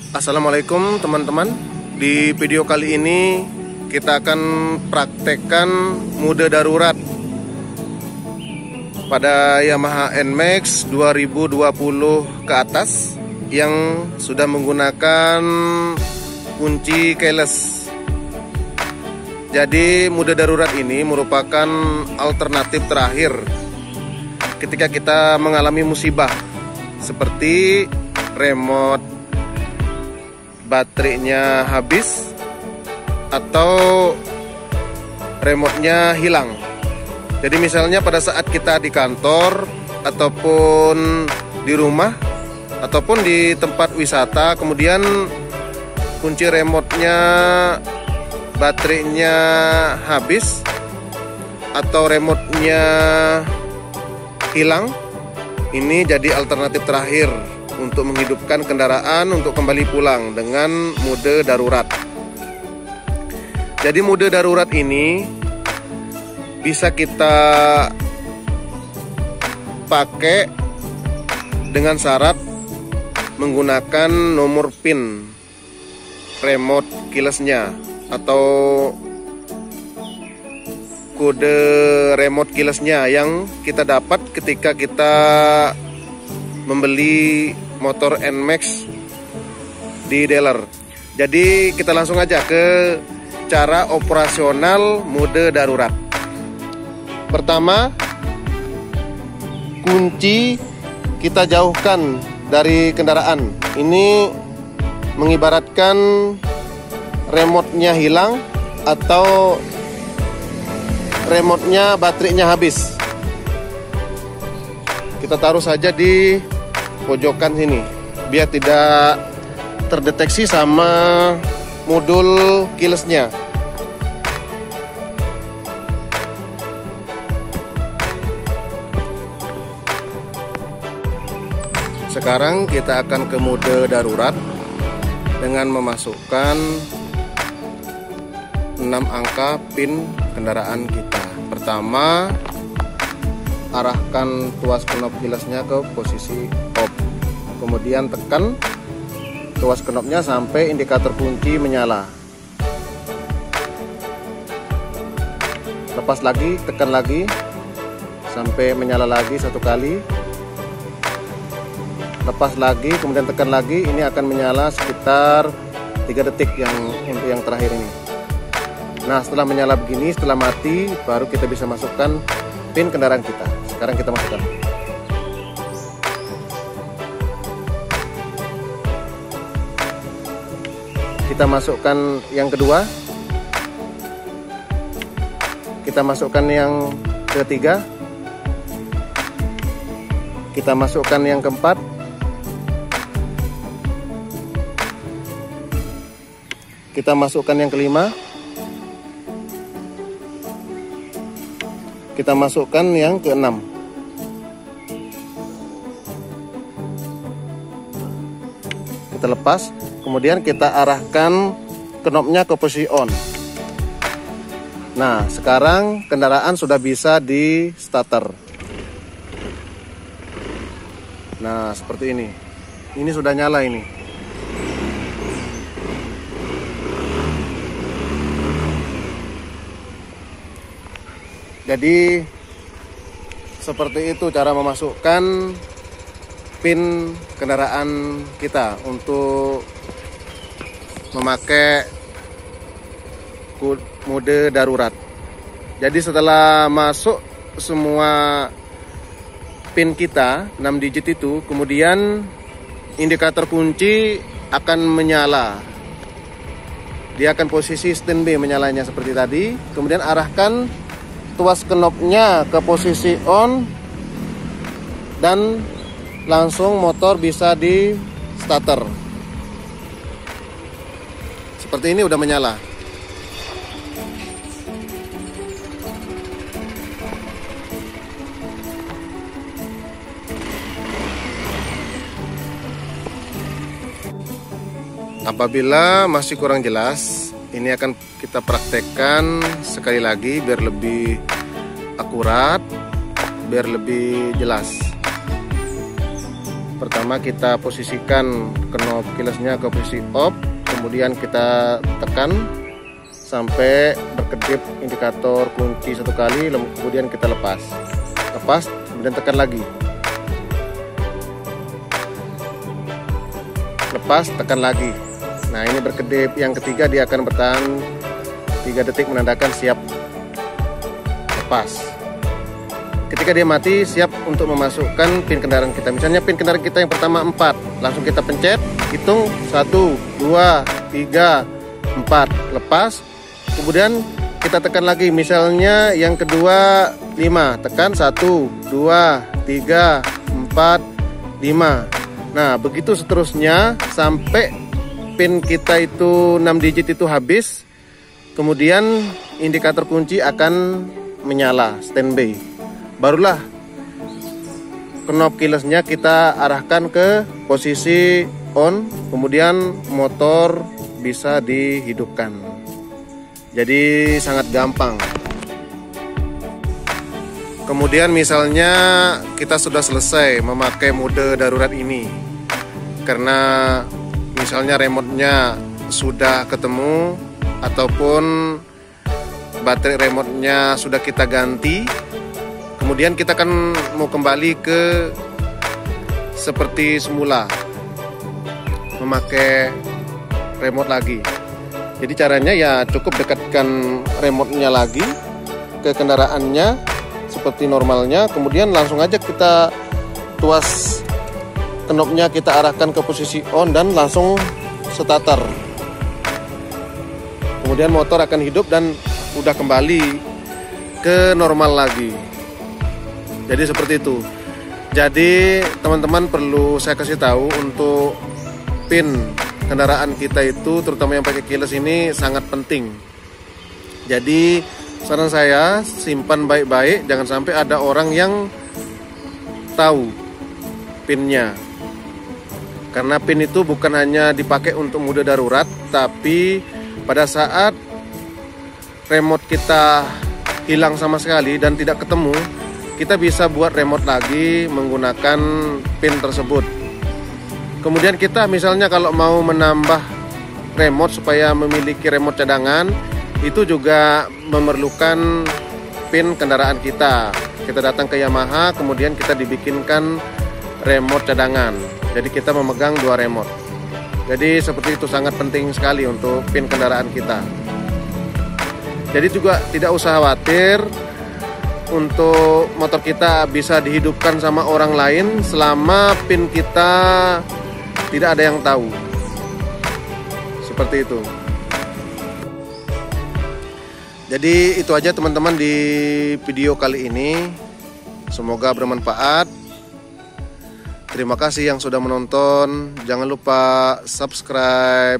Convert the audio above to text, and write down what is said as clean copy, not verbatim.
Assalamualaikum teman-teman. Di video kali ini kita akan praktekkan mode darurat pada Yamaha NMAX 2020 ke atas yang sudah menggunakan kunci keyless. Jadi mode darurat ini merupakan alternatif terakhir ketika kita mengalami musibah seperti remote baterainya habis atau remote-nya hilang. Jadi misalnya pada saat kita di kantor ataupun di rumah ataupun di tempat wisata, kemudian kunci remote-nya baterainya habis atau remote-nya hilang, ini jadi alternatif terakhir untuk menghidupkan kendaraan untuk kembali pulang dengan mode darurat. Jadi mode darurat ini bisa kita pakai dengan syarat menggunakan nomor PIN remote keyless-nya atau kode remote keyless-nya yang kita dapat ketika kita membeli motor NMAX di dealer. Jadi kita langsung aja ke cara operasional mode darurat. Pertama, kunci kita jauhkan dari kendaraan. Ini mengibaratkan remote-nya hilang atau remote-nya baterainya habis. Kita taruh saja di pojokan sini biar tidak terdeteksi sama modul keyless-nya. Sekarang kita akan ke mode darurat dengan memasukkan 6 angka PIN kendaraan kita. Pertama, arahkan tuas knob keyless-nya ke posisi off. Kemudian tekan tuas knobnya sampai indikator kunci menyala. Lepas lagi, tekan lagi sampai menyala lagi satu kali. Lepas lagi, kemudian tekan lagi, ini akan menyala sekitar 3 detik untuk yang terakhir ini. Nah, setelah menyala begini, setelah mati, baru kita bisa masukkan PIN kendaraan kita. Sekarang kita masukkan. Kita masukkan yang kedua. Kita masukkan yang ketiga. Kita masukkan yang keempat. Kita masukkan yang kelima. Kita masukkan yang keenam. Kita lepas, kemudian kita arahkan knobnya ke posisi on. Nah, sekarang kendaraan sudah bisa di starter. Nah, seperti ini. Ini sudah nyala ini. Jadi seperti itu cara memasukkan PIN kendaraan kita untuk memakai mode darurat. Jadi setelah masuk semua PIN kita 6 digit itu, kemudian indikator kunci akan menyala. Dia akan posisi standby menyalanya seperti tadi. Kemudian arahkan tuas knobnya ke posisi on dan langsung motor bisa di starter. Seperti ini udah menyala. Apabila masih kurang jelas, ini akan kita praktekkan sekali lagi biar lebih akurat, biar lebih jelas. Pertama kita posisikan knob keylessnya ke posisi off, kemudian kita tekan sampai berkedip indikator kunci 1 kali, kemudian kita lepas, kemudian tekan lagi, lepas, tekan lagi. Nah ini berkedip yang ketiga, dia akan bertahan 3 detik menandakan siap lepas. Ketika dia mati, siap untuk memasukkan pin kendaraan kita. Misalnya pin kendaraan kita yang pertama 4, langsung kita pencet, hitung 1, 2, 3, 4, lepas. Kemudian kita tekan lagi, misalnya yang kedua 5, tekan 1, 2, 3, 4, 5. Nah begitu seterusnya sampai pin kita itu 6 digit itu habis. Kemudian indikator kunci akan menyala, standby. Barulah knob keylessnya kita arahkan ke posisi on, kemudian motor bisa dihidupkan. Jadi sangat gampang. Kemudian misalnya kita sudah selesai memakai mode darurat ini, karena misalnya remote-nya sudah ketemu ataupun baterai remote-nya sudah kita ganti, kemudian kita akan mau kembali ke seperti semula, memakai remote lagi. Jadi caranya ya cukup dekatkan remote-nya lagi ke kendaraannya seperti normalnya, kemudian langsung aja kita tuas knob-nya, kita arahkan ke posisi on dan langsung starter. Kemudian motor akan hidup dan udah kembali ke normal lagi. Jadi seperti itu. Jadi teman-teman perlu saya kasih tahu, untuk pin kendaraan kita itu terutama yang pakai keyless ini sangat penting. Jadi saran saya simpan baik-baik, jangan sampai ada orang yang tahu pinnya. Karena pin itu bukan hanya dipakai untuk mode darurat, tapi pada saat remote kita hilang sama sekali dan tidak ketemu, kita bisa buat remote lagi menggunakan pin tersebut. Kemudian kita misalnya kalau mau menambah remote supaya memiliki remote cadangan, itu juga memerlukan pin kendaraan kita. Kita datang ke Yamaha, kemudian kita dibikinkan remote cadangan. Jadi kita memegang 2 remote. Jadi seperti itu, sangat penting sekali untuk pin kendaraan kita. Jadi juga tidak usah khawatir untuk motor kita bisa dihidupkan sama orang lain selama pin kita tidak ada yang tahu. Seperti itu. Jadi itu aja teman-teman di video kali ini. Semoga bermanfaat. Terima kasih yang sudah menonton. Jangan lupa subscribe,